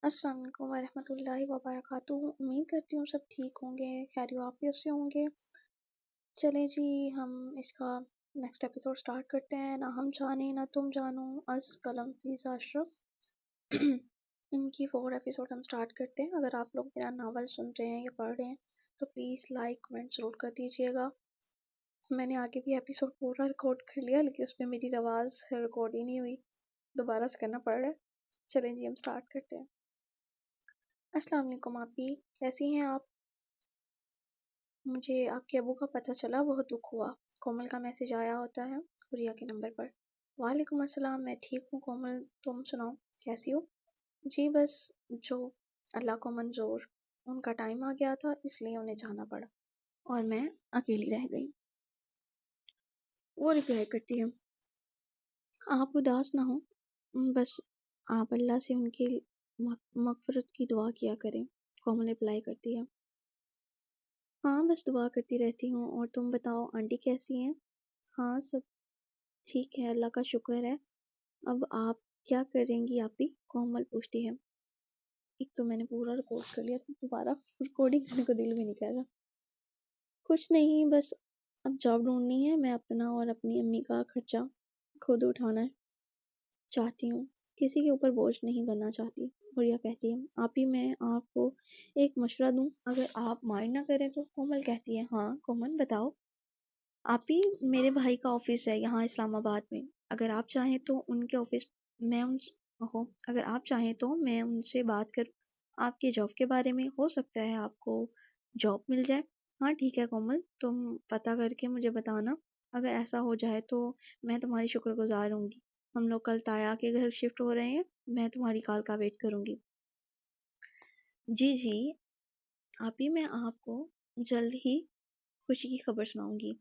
السلام علیکم ورحمۃ اللہ وبرکاتہ۔ امید کرتی ہوں سب ٹھیک ہوں گے، خیر و عافیت سے ہوں گے۔ چلیں جی، ہم اس کا نیکسٹ ایپیسوڈ سٹارٹ کرتے ہیں۔ نہ ہم جانے نہ تم جانو، از قلم فیضا اشرف۔ ان کی 4 ایپیسوڈ ہم سٹارٹ کرتے ہیں۔ اگر آپ لوگ میرا ناول سن رہے ہیں یا پڑھ رہے ہیں تو پلیز لائک کمنٹ ضرور کر دیجیے گا۔ میں نے آگے بھی ایپیسوڈ پورا ریکارڈ کر لیا، لیکن اس میں میری آواز ریکارڈ ہی نہیں ہوئی، دوبارہ سے کرنا پڑ رہا ہے۔ چلیں جی، ہم سٹارٹ کرتے ہیں۔ السلام علیکم آپی، کیسی ہیں آپ؟ مجھے آپ کے ابو کا پتہ چلا، بہت دکھ ہوا۔ کومل کا میسج آیا ہوتا ہے حریہ کے نمبر پر۔ وعلیکم السلام، میں ٹھیک ہوں کومل، تم سناؤ کیسی ہو؟ جی بس جو اللہ کو منظور، ان کا ٹائم آ گیا تھا اس لیے انہیں جانا پڑا اور میں اکیلی رہ گئی۔ وہ ریپلائی کرتی ہے، آپ اداس نہ ہوں، بس آپ اللہ سے ان کی مغفرت کی دعا کیا کریں۔ کومل ریپلائی کرتی ہے، ہاں بس دعا کرتی رہتی ہوں، اور تم بتاؤ آنٹی کیسی ہیں؟ ہاں سب ٹھیک ہے، اللہ کا شکر ہے۔ اب آپ کیا کریں گی آپی؟ کومل پوچھتی ہے۔ ایک تو میں نے پورا ریکارڈ کر لیا تھا، دوبارہ ریکارڈنگ کرنے کو دل بھی نہیں کر رہا۔ کچھ نہیں، بس اب جاب ڈھونڈنی ہے، میں اپنا اور اپنی امی کا خرچہ خود اٹھانا چاہتی ہوں، کسی کے اوپر بوجھ نہیں بننا چاہتی۔ حریہ کہتی ہے، آپی میں آپ کو ایک مشورہ دوں اگر آپ مائنڈ نہ کریں تو؟ کومل کہتی ہے، ہاں کومل بتاؤ۔ آپی میرے بھائی کا آفس ہے یہاں اسلام آباد میں، اگر آپ چاہیں تو ان کے آفس میں اگر آپ چاہیں تو میں ان سے بات کر آپ کے جاب کے بارے میں، ہو سکتا ہے آپ کو جاب مل جائے۔ ہاں ٹھیک ہے کومل، تم پتہ کر کے مجھے بتانا، اگر ایسا ہو جائے تو میں تمہاری شکر گزار ہوں گی۔ ہم لوگ کل تایا کے گھر شفٹ ہو رہے ہیں، میں تمہاری کال کا ویٹ کروں گی۔ جی جی آپی، میں آپ کو جلد ہی خوشی کی خبر سناؤں گی۔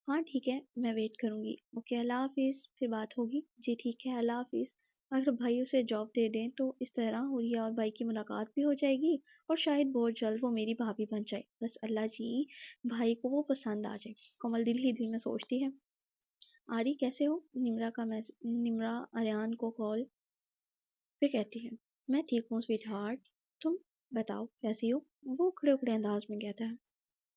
ہاں ٹھیک ہے، میں ویٹ کروں گی۔ اوکے اللہ حافظ، پھر بات ہوگی۔ جی ٹھیک ہے، اللہ حافظ۔ اگر بھائی اسے جاب دے دیں تو اس طرح حریہ اور بھائی کی ملاقات بھی ہو جائے گی، اور شاید بہت جلد وہ میری بھابھی بن جائے۔ بس اللہ جی بھائی کو وہ پسند آ جائے۔ کومل دل ہی دل میں سوچتی ہے۔ آری کیسے ہو؟ نمرا آریان کو کال پہ کہتی ہے، میں ٹھیک ہوں سویٹ ہارٹ، تم بتاؤ کیسی ہو؟ وہ کھڑے کھڑے انداز میں کہتا ہے،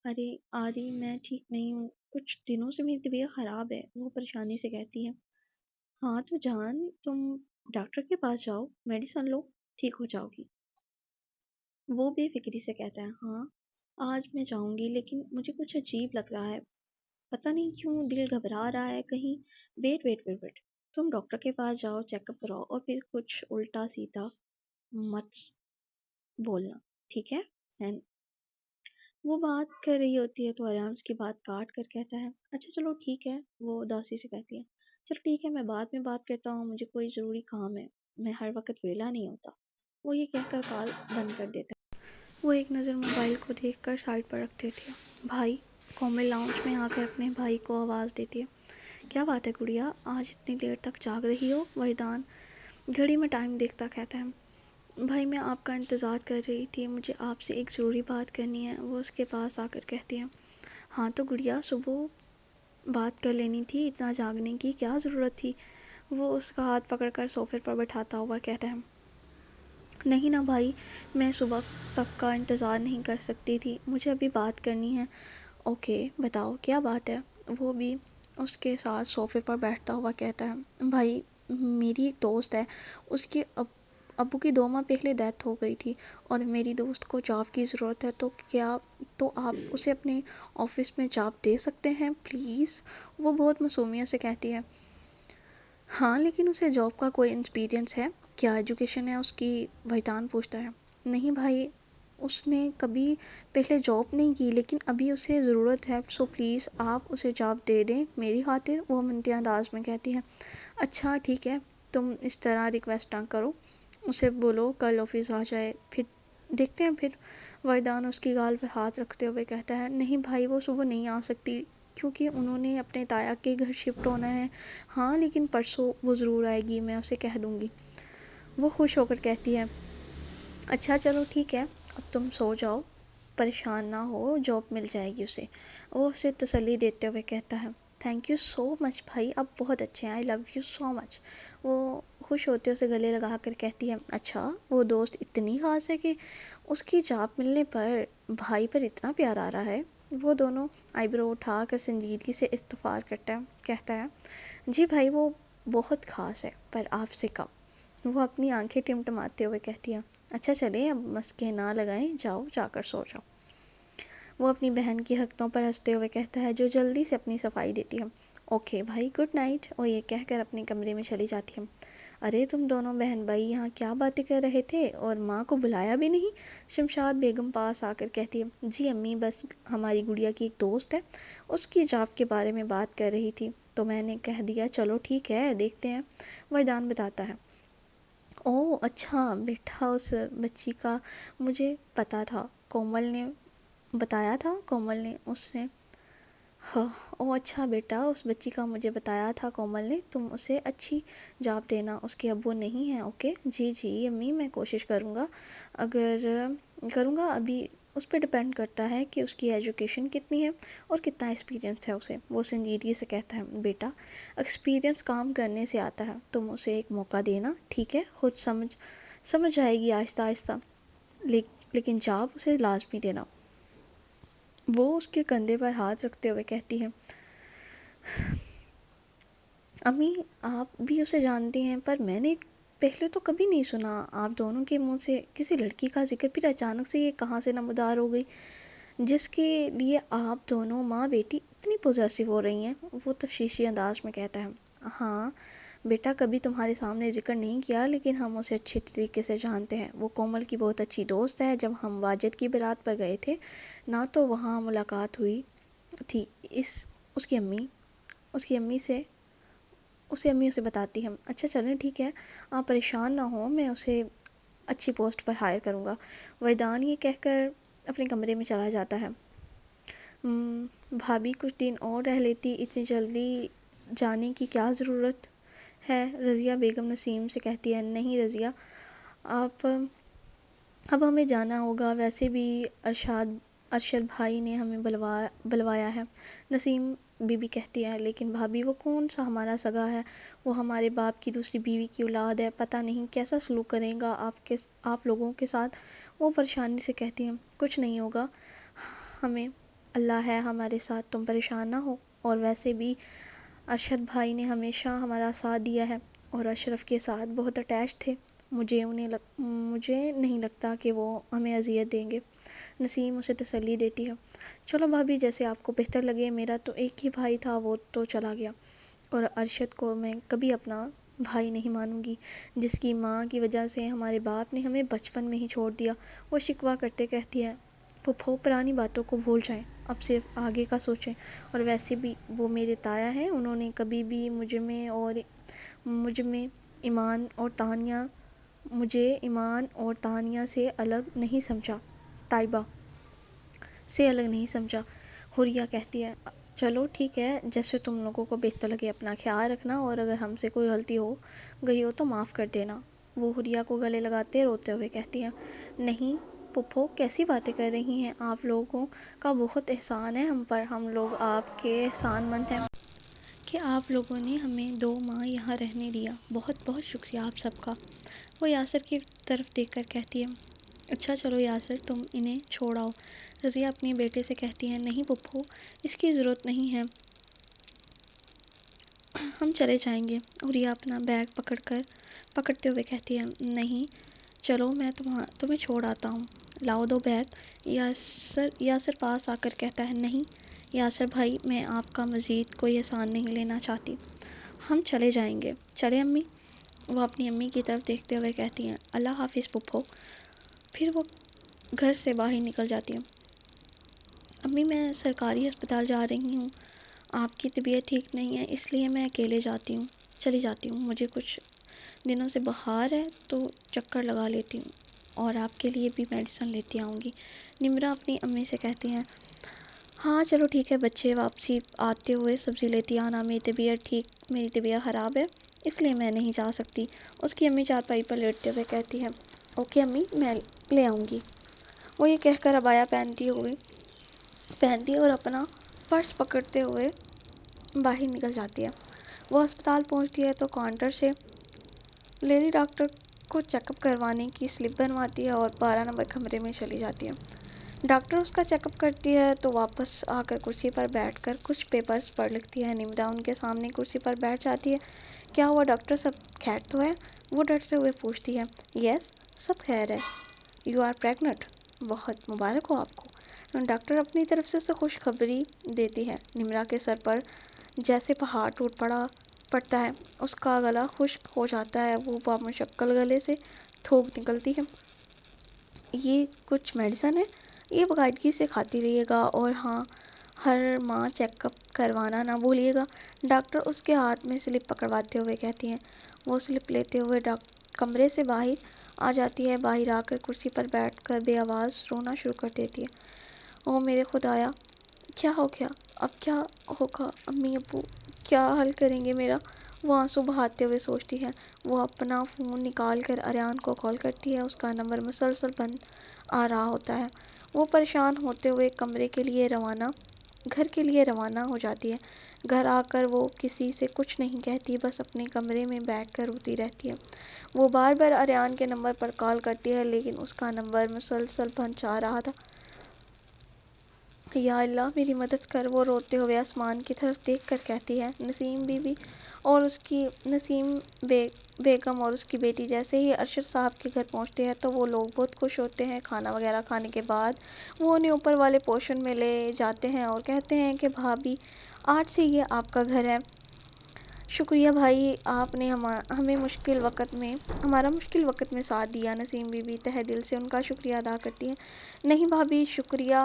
ارے آری میں ٹھیک نہیں ہوں، کچھ دنوں سے میری طبیعت خراب ہے۔ وہ پریشانی سے کہتی ہے، ہاں تو جان تم ڈاکٹر کے پاس جاؤ، میڈیسن لو، ٹھیک ہو جاؤ گی۔ وہ بے فکری سے کہتا ہے، ہاں آج میں جاؤں گی، لیکن مجھے کچھ عجیب لگ رہا ہے، پتہ نہیں کیوں دل گھبرا رہا ہے کہیں۔ ویٹ تم ڈاکٹر کے پاس جاؤ، چیک اپ کراؤ، اور پھر کچھ الٹا سیدھا مت بولنا، ٹھیک ہے؟ وہ بات کر رہی ہوتی ہے تو آریان اس کی بات کاٹ کر کہتا ہے، اچھا چلو ٹھیک ہے۔ وہ اداسی سے کہتی ہے، چلو ٹھیک ہے، میں بعد میں بات کرتا ہوں، مجھے کوئی ضروری کام ہے، میں ہر وقت ویلا نہیں ہوتا۔ وہ یہ کہہ کر کال بند کر دیتا ہے۔ وہ ایک نظر موبائل کو دیکھ کر سائڈ پر رکھ دیتی ہے۔ بھائی، کومل لاؤنج میں آ کر اپنے بھائی کو آواز دیتی ہے، کیا بات ہے گڑیا، آج اتنی دیر تک جاگ رہی ہو؟ وحیدان گھڑی میں ٹائم دیکھتا کہتا ہے، بھائی میں آپ کا انتظار کر رہی تھی، مجھے آپ سے ایک ضروری بات کرنی ہے۔ وہ اس کے پاس آ کر کہتی ہے، ہاں تو گڑیا صبح بات کر لینی تھی، اتنا جاگنے کی کیا ضرورت تھی؟ وہ اس کا ہاتھ پکڑ کر صوفے پر بٹھاتا ہوا کہتا ہے، نہیں نا بھائی، میں صبح تک کا انتظار نہیں کر سکتی تھی، مجھے ابھی بات کرنی ہے۔ اوکے بتاؤ کیا بات ہے؟ وہ بھی اس کے ساتھ صوفے پر بیٹھتا ہوا کہتا ہے، بھائی میری ایک دوست ہے، اس کے ابو کی 2 ماہ پہلے ڈیتھ ہو گئی تھی، اور میری دوست کو جاب کی ضرورت ہے، تو آپ اسے اپنے آفس میں جاب دے سکتے ہیں پلیز؟ وہ بہت معصومیت سے کہتی ہے، ہاں لیکن اسے جاب کا کوئی ایکسپیرینس ہے کیا؟ ایجوکیشن ہے اس کی؟ وحیدان پوچھتا ہے، نہیں بھائی اس نے کبھی پہلے جاب نہیں کی، لیکن ابھی اسے ضرورت ہے، سو پلیز آپ اسے جاب دے دیں میری خاطر۔ وہ منتی انداز میں کہتی ہے، اچھا ٹھیک ہے، تم اس طرح ریکویسٹ نہ کرو، اسے بولو کل آفس آ جائے، پھر دیکھتے ہیں پھر۔ وحیدان اس کی گال پر ہاتھ رکھتے ہوئے کہتا ہے، نہیں بھائی وہ صبح نہیں آ سکتی کیونکہ انہوں نے اپنے تایا کے گھر شفٹ ہونا ہے۔ ہاں لیکن پرسوں وہ ضرور آئے گی، میں اسے کہہ دوں گی۔ وہ خوش ہو کر کہتی ہے، اچھا چلو ٹھیک ہے، اب تم سو جاؤ، پریشان نہ ہو، جاب مل جائے گی اسے۔ وہ اسے تسلی دیتے ہوئے کہتا ہے، تھینک یو سو مچ بھائی، آپ بہت اچھے ہیں، آئی لو یو سو مچ۔ وہ خوش ہوتے اسے گلے لگا کر کہتی ہے اچھا وہ دوست اتنی خاص ہے کہ اس کی چاپ ملنے پر بھائی پر اتنا پیار آ رہا ہے. وہ دونوں آئی برو اٹھا کر سنجیدگی سے استغفار کہتا ہے جی بھائی وہ بہت خاص ہے پر آپ سے کم. وہ اپنی آنکھیں ٹمٹماتے ہوئے کہتی ہے اچھا چلیں اب مسکے نہ لگائیں, جاؤ جا کر سو جاؤ. وہ اپنی بہن کی حرکتوں پر ہنستے ہوئے کہتا ہے جو جلدی سے اپنی صفائی دیتی ہے. اوکے بھائی گڈ نائٹ, اور یہ کہہ کر اپنے کمرے میں چلی جاتی ہے. ارے تم دونوں بہن بھائی یہاں کیا باتیں کر رہے تھے اور ماں کو بلایا بھی نہیں؟ شمشاد بیگم پاس آ کر کہتی ہے جی امی بس ہماری گڑیا کی ایک دوست ہے, اس کی جاب کے بارے میں بات کر رہی تھی تو میں نے کہہ دیا چلو ٹھیک ہے دیکھتے ہیں. ویدان بتاتا ہے او اچھا بیٹا اس بچی کا مجھے پتا تھا, کومل نے بتایا تھا. کومل نے اس نے ہاں او اچھا بیٹا اس بچی کا مجھے بتایا تھا کومل نے, تم اسے اچھی جاب دینا, اس کے ابو نہیں ہیں. اوکے جی جی امی میں کوشش کروں گا, اگر کروں گا. ابھی اس پہ ڈپینڈ کرتا ہے کہ اس کی ایجوکیشن کتنی ہے اور کتنا ایکسپیرینس ہے اسے. وہ سنجیدگی سے کہتا ہے بیٹا ایکسپیرینس کام کرنے سے آتا ہے, تم اسے ایک موقع دینا ٹھیک ہے, خود سمجھ جائے گی آہستہ آہستہ, لیکن جاب اسے لازمی دینا. وہ اس کے کندھے پر ہاتھ رکھتے ہوئے کہتی ہے امی آپ بھی اسے جانتی ہیں پر میں نے پہلے تو کبھی نہیں سنا آپ دونوں کے منہ سے کسی لڑکی کا ذکر, پھر اچانک سے یہ کہاں سے نمودار ہو گئی جس کے لیے آپ دونوں ماں بیٹی اتنی پوزیسو ہو رہی ہیں. وہ تشویشی انداز میں کہتا ہے ہاں بیٹا کبھی تمہارے سامنے ذکر نہیں کیا لیکن ہم اسے اچھے طریقے سے جانتے ہیں. وہ کومل کی بہت اچھی دوست ہے. جب ہم واجد کی بارات پر گئے تھے نہ تو وہاں ملاقات ہوئی تھی. اس کی امی اسے بتاتی ہیں. اچھا چلیں ٹھیک ہے آپ پریشان نہ ہوں, میں اسے اچھی پوسٹ پر ہائر کروں گا. ویدان یہ کہہ کر اپنے کمرے میں چلا جاتا ہے. بھابھی کچھ دن اور رہ لیتی, اتنی جلدی جانے کی کیا ضرورت ہے؟ رضیہ بیگم نسیم سے کہتی ہے نہیں رضیہ اب ہمیں جانا ہوگا, ویسے بھی ارشد بھائی نے ہمیں بلوایا ہے. نسیم بی بی کہتی ہے لیکن بھابھی وہ کون سا ہمارا سگا ہے, وہ ہمارے باپ کی دوسری بیوی کی اولاد ہے, پتہ نہیں کیسا سلوک کرے گا آپ لوگوں کے ساتھ. وہ پریشانی سے کہتی ہیں کچھ نہیں ہوگا, ہمیں اللہ ہے ہمارے ساتھ, تم پریشان نہ ہو. اور ویسے بھی ارشد بھائی نے ہمیشہ ہمارا ساتھ دیا ہے اور اشرف کے ساتھ بہت اٹیچ تھے, مجھے نہیں لگتا کہ وہ ہمیں اذیت دیں گے. نسیم اسے تسلی دیتی ہے چلو بھابھی جیسے آپ کو بہتر لگے, میرا تو ایک ہی بھائی تھا وہ تو چلا گیا, اور ارشد کو میں کبھی اپنا بھائی نہیں مانوں گی جس کی ماں کی وجہ سے ہمارے باپ نے ہمیں بچپن میں ہی چھوڑ دیا. وہ شکوہ کرتے کہتی ہے پھپھو پرانی باتوں کو بھول جائیں, اب صرف آگے کا سوچیں, اور ویسے بھی وہ میرے تایا ہیں, انہوں نے کبھی بھی مجھے ایمان اور تانیہ سے الگ نہیں سمجھا, طیبہ سے الگ نہیں سمجھا. حوریہ کہتی ہے چلو ٹھیک ہے جیسے تم لوگوں کو بہتر لگے, اپنا خیال رکھنا, اور اگر ہم سے کوئی غلطی ہو گئی ہو تو معاف کر دینا. وہ حوریہ کو گلے لگاتے روتے ہوئے کہتی ہیں نہیں پھپھو کیسی باتیں کر رہی ہیں, آپ لوگوں کا بہت احسان ہے ہم پر, ہم لوگ آپ کے احسان مند ہیں کہ آپ لوگوں نے ہمیں 2 ماہ یہاں رہنے دیا, بہت بہت شکریہ آپ سب کا. وہ یاسر کی طرف دیکھ کر کہتی ہے اچھا چلو یاسر تم انہیں چھوڑ آؤ. رضیہ اپنے بیٹے سے کہتی ہے نہیں پھپھو اس کی ضرورت نہیں ہے, ہم چلے جائیں گے. حوریہ اپنا بیگ پکڑتے ہوئے کہتی ہے نہیں چلو میں تمہیں چھوڑ آتا ہوں, لاؤ 2 بیگ. یاسر پاس آ کر کہتا ہے نہیں یاسر بھائی میں آپ کا مزید کوئی احسان نہیں لینا چاہتی, ہم چلے جائیں گے. چلے امی. وہ اپنی امی کی طرف دیکھتے ہوئے کہتی ہیں اللہ حافظ پھپھو. پھر وہ گھر سے باہر نکل جاتی ہیں. امی میں سرکاری ہسپتال جا رہی ہوں, آپ کی طبیعت ٹھیک نہیں ہے اس لیے میں اکیلے چلی جاتی ہوں, مجھے کچھ دنوں سے بخار ہے تو چکر لگا لیتی ہوں, اور آپ کے لیے بھی میڈیسن لیتی آؤں گی. نمرہ اپنی امی سے کہتی ہیں ہاں چلو ٹھیک ہے بچے, واپسی آتے ہوئے سبزی لیتی آنا, میری طبیعت خراب ہے اس لیے میں نہیں جا سکتی. اس کی امی چارپائی پر لیٹتے ہوئے کہتی ہے اوکے امی میں لے آؤں گی. وہ یہ کہہ کر عبایا پہنتی اور اپنا پرس پکڑتے ہوئے باہر نکل جاتی ہے. وہ ہسپتال پہنچتی ہے تو کاؤنٹر سے لیڈی ڈاکٹر کو چیک اپ کروانے کی سلپ بنواتی ہے اور 12 نمبر کمرے میں چلی جاتی ہے۔ ڈاکٹر اس کا چیک اپ کرتی ہے تو واپس آ کر کرسی پر بیٹھ کر کچھ پیپرز پڑھ لکھتی ہے۔ نمرا ان کے سامنے کرسی پر بیٹھ جاتی ہے۔ کیا ہوا ڈاکٹر، سب خیر تو ہے؟ وہ ڈرتے ہوئے پوچھتی ہے۔ یس، سب خیر ہے۔ یو آر پریگننٹ، بہت مبارک ہو آپ کو۔ ڈاکٹر اپنی طرف سے خوشخبری دیتی ہے۔ نمرا کے سر پر جیسے پہاڑ ٹوٹ پڑتا ہے، اس کا گلا خشک ہو جاتا ہے، وہ بامشکل گلے سے تھوک نکلتی ہے۔ یہ کچھ میڈیسن ہے، یہ باقاعدگی سے کھاتی رہیے گا، اور ہاں، ہر ماہ چیک اپ کروانا نہ بھولیے گا۔ ڈاکٹر اس کے ہاتھ میں سلپ پکڑواتے ہوئے کہتی ہیں۔ وہ سلپ لیتے ہوئے کمرے سے باہر آ جاتی ہے۔ باہر آ کر کرسی پر بیٹھ کر بے آواز رونا شروع کر دیتی ہے۔ او میرے خدایا، کیا ہو گیا؟ اب کیا ہوگا؟ امی ابو کیا حل کریں گے میرا؟ وہ آنسو بہاتے ہوئے سوچتی ہے۔ وہ اپنا فون نکال کر آریان کو کال کرتی ہے۔ اس کا نمبر مسلسل بند آ رہا ہوتا ہے۔ وہ پریشان ہوتے ہوئے گھر کے لیے روانہ ہو جاتی ہے۔ گھر آ کر وہ کسی سے کچھ نہیں کہتی، بس اپنے کمرے میں بیٹھ کر روتی رہتی ہے۔ وہ بار بار آریان کے نمبر پر کال کرتی ہے، لیکن اس کا نمبر مسلسل بند آ رہا تھا۔ یا اللہ میری مدد کر، وہ روتے ہوئے آسمان کی طرف دیکھ کر کہتی ہے۔ نسیم بیگم اور اس کی بیٹی جیسے ہی ارشد صاحب کے گھر پہنچتے ہیں تو وہ لوگ بہت خوش ہوتے ہیں۔ کھانا وغیرہ کھانے کے بعد وہ انہیں اوپر والے پورشن میں لے جاتے ہیں اور کہتے ہیں کہ بھابی، آج سے یہ آپ کا گھر ہے۔ شکریہ بھائی، آپ نے ہمارا مشکل وقت میں ساتھ دیا۔ نسیم بی بی تہہ دل سے ان کا شکریہ ادا کرتی ہیں۔ نہیں بھابی، شکریہ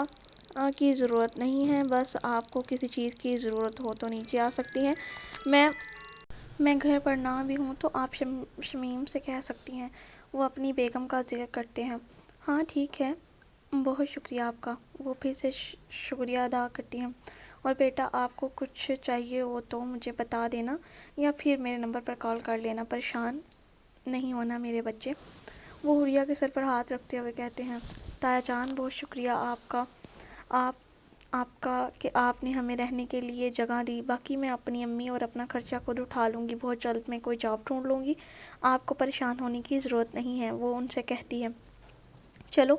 کی ضرورت نہیں ہے، بس آپ کو کسی چیز کی ضرورت ہو تو نیچے آ سکتی ہیں۔ میں گھر پر نہ بھی ہوں تو آپ شمیم سے کہہ سکتی ہیں۔ وہ اپنی بیگم کا ذکر کرتے ہیں۔ ہاں ٹھیک ہے، بہت شکریہ آپ کا، وہ پھر سے شکریہ ادا کرتی ہیں۔ اور بیٹا، آپ کو کچھ چاہیے ہو تو مجھے بتا دینا یا پھر میرے نمبر پر کال کر لینا، پریشان نہیں ہونا میرے بچے۔ وہ حریہ کے سر پر ہاتھ رکھتے ہوئے کہتے ہیں۔ تایا جان، بہت شکریہ آپ کا کہ آپ نے ہمیں رہنے کے لیے جگہ دی، باقی میں اپنی امی اور اپنا خرچہ خود اٹھا لوں گی، بہت جلد میں کوئی جاب ڈھونڈ لوں گی، آپ کو پریشان ہونے کی ضرورت نہیں ہے، وہ ان سے کہتی ہے۔ چلو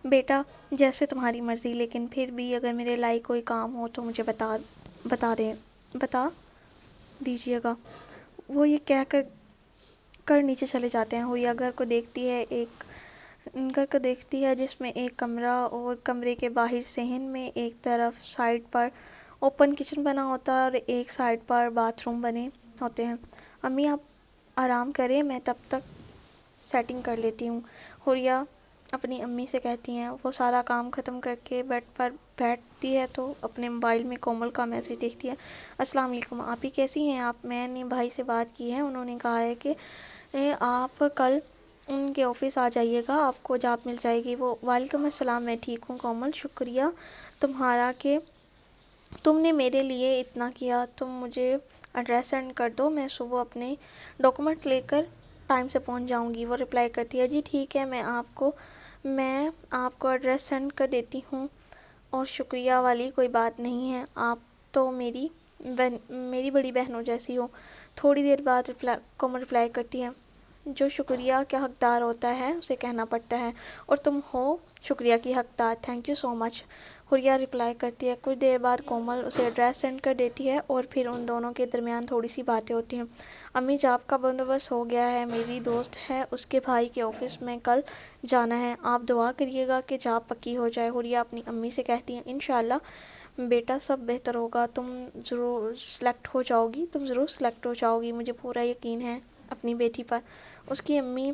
بیٹا، جیسے تمہاری مرضی، لیکن پھر بھی اگر میرے لائق کوئی کام ہو تو مجھے بتا دیجیے گا۔ وہ یہ کہہ کر نیچے چلے جاتے ہیں۔ حریہ گھر کو دیکھتی ہے جس میں ایک کمرہ اور کمرے کے باہر صحن میں ایک طرف سائڈ پر اوپن کچن بنا ہوتا ہے اور ایک سائڈ پر باتھ روم بنے ہوتے ہیں۔ امی آپ آرام کریں، میں تب تک سیٹنگ کر لیتی ہوں، حریہ اپنی امی سے کہتی ہیں۔ وہ سارا کام ختم کر کے بیڈ پر بیٹھتی ہے تو اپنے موبائل میں کومل کا میسج دیکھتی ہے۔ السلام علیکم آپی، کیسی ہیں آپ؟ میں نے بھائی سے بات کی ہے، انہوں نے کہا ہے کہ آپ کل ان کے آفس آ جائیے گا، آپ کو جاب مل جائے گی۔ وہ وعلیکم السلام، میں ٹھیک ہوں کومل، شکریہ تمہارا کہ تم نے میرے لیے اتنا کیا۔ تم مجھے ایڈریس سینڈ کر دو، میں صبح اپنے ڈاکومنٹ لے کر ٹائم سے پہنچ جاؤں گی۔ وہ رپلائی کرتی ہے، جی ٹھیک ہے، میں آپ کو ایڈریس سینڈ کر دیتی ہوں، اور شکریہ والی کوئی بات نہیں ہے، آپ تو میری بڑی بہنوں جیسی ہو۔ تھوڑی دیر بعد کومل رپلائی کرتی ہے، جو شکریہ کا حقدار ہوتا ہے اسے کہنا پڑتا ہے، اور تم ہو شکریہ کی حقدار، thank you so much. Huriya reply کرتی ہے۔ کچھ دیر بعد کومل اسے ایڈریس سینڈ کر دیتی ہے اور پھر ان دونوں کے درمیان تھوڑی سی باتیں ہوتی ہیں۔ امی، جاب کا بندوبست ہو گیا ہے، میری دوست ہے، اس کے بھائی کے آفس میں کل جانا ہے، آپ دعا کریے گا کہ جاب پکی ہو جائے۔ حریہ اپنی امی سے کہتی ہیں، انشاءاللہ بیٹا سب بہتر ہوگا، تم ضرور سلیکٹ ہو جاؤ گی، مجھے پورا یقین ہے اپنی بیٹی پر۔ اس کی امی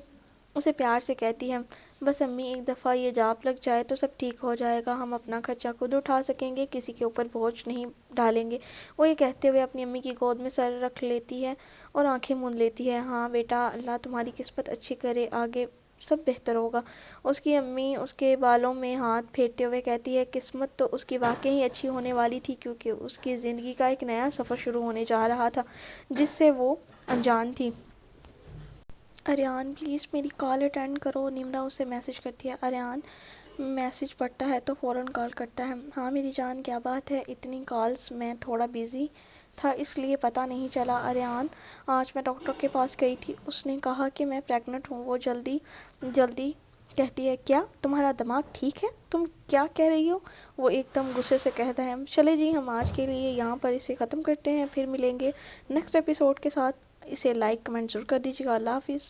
اسے پیار سے کہتی ہیں، بس امی، ایک دفعہ یہ جاب لگ جائے تو سب ٹھیک ہو جائے گا، ہم اپنا خرچہ خود اٹھا سکیں گے، کسی کے اوپر بوجھ نہیں ڈالیں گے۔ وہ یہ کہتے ہوئے اپنی امی کی گود میں سر رکھ لیتی ہے اور آنکھیں موند لیتی ہے۔ ہاں بیٹا، اللہ تمہاری قسمت اچھی کرے، آگے سب بہتر ہوگا۔ اس کی امی اس کے بالوں میں ہاتھ پھیرتے ہوئے کہتی ہے، قسمت تو اس کی واقعی اچھی ہونے والی تھی، کیونکہ اس کی زندگی کا ایک نیا سفر شروع ہونے جا رہا تھا جس سے وہ انجان تھی۔ آریان پلیز میری کال اٹینڈ کرو، نمرا اسے میسج کرتی ہے۔ آریان میسج پڑھتا ہے تو فوراً کال کرتا ہے۔ ہاں میری جان، کیا بات ہے؟ اتنی کالز، میں تھوڑا بزی تھا اس لیے پتہ نہیں چلا۔ اریان آج میں ڈاکٹر کے پاس گئی تھی، اس نے کہا کہ میں پریگننٹ ہوں۔ وہ جلدی جلدی کہتی ہے کیا تمہارا دماغ ٹھیک ہے؟ تم کیا کہہ رہی ہو؟ وہ ایک دم غصے سے کہتا ہے چلے جی ہم آج کے لیے یہاں پر اسے ختم کرتے ہیں، پھر ملیں گے نیکسٹ ایپیسوڈ کے ساتھ۔ اسے لائک کمنٹ ضرور کر دیجیے گا۔ اللہ حافظ۔